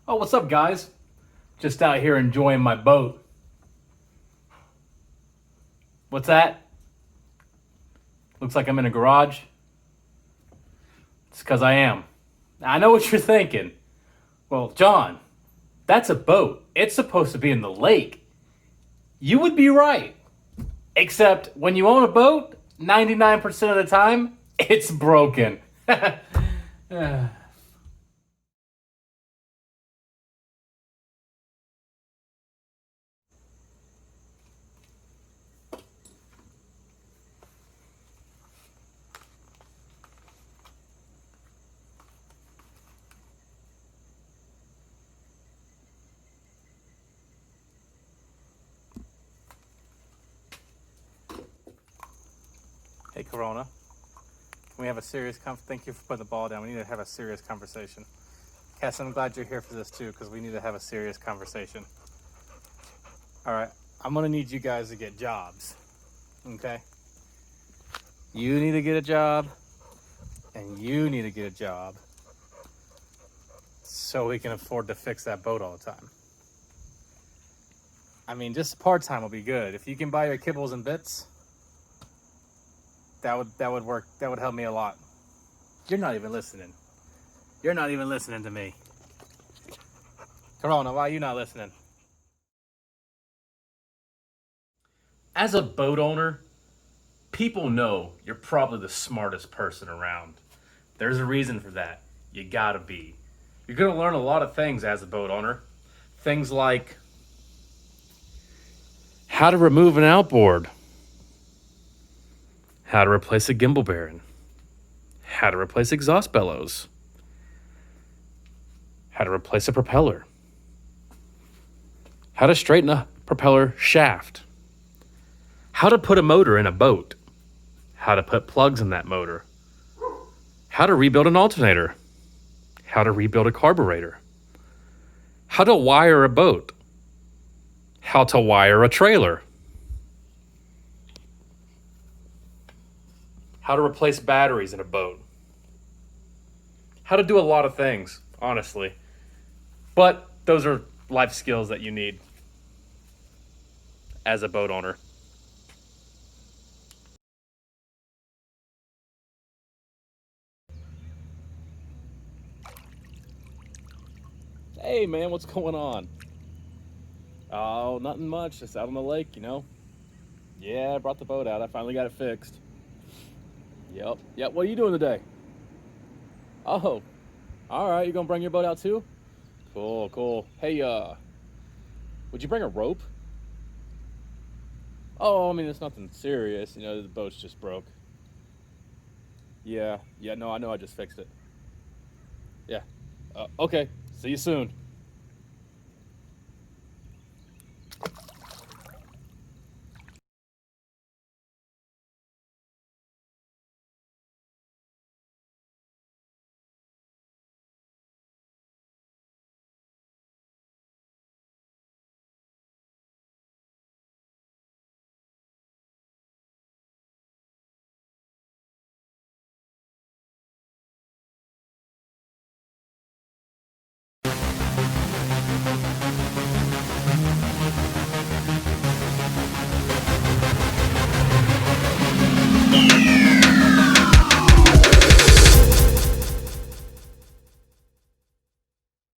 Oh, what's up, guys? Just out here enjoying my boat. What's that? Looks like I'm in a garage. It's because I am. I know what you're thinking. Well, John, that's a boat. It's supposed to be in the lake. You would be right. Except when you own a boat, 99% of the time, it's broken. Hey, Corona. Can we have a serious thank you for putting the ball down. We need to have a serious conversation. Cass, I'm glad you're here for this too, because we need to have a serious conversation. All right, I'm gonna need you guys to get jobs, okay? You need to get a job, and you need to get a job, so we can afford to fix that boat all the time. I mean, just part-time will be good. If you can buy your kibbles and bits, that would work. That would help me a lot. You're not even listening. You're not even listening to me. Corona, why are you not listening? As a boat owner, people know you're probably the smartest person around. There's a reason for that. You gotta be. You're gonna learn a lot of things as a boat owner. Things like how to remove an outboard, how to replace a gimbal bearing, how to replace exhaust bellows, how to replace a propeller, how to straighten a propeller shaft, how to put a motor in a boat, how to put plugs in that motor, how to rebuild an alternator, how to rebuild a carburetor, how to wire a boat, how to wire a trailer, how to replace batteries in a boat, how to do a lot of things, honestly. But those are life skills that you need as a boat owner. Hey man, what's going on? Oh, nothing much. Just out on the lake, you know. Yeah, I brought the boat out. I finally got it fixed. Yep. What are you doing today? Oh, all right. You gonna bring your boat out too? Cool. Hey, would you bring a rope? Oh, I mean, it's nothing serious. You know, the boat's just broke. Yeah. No, I know. I just fixed it. Yeah. Okay. See you soon.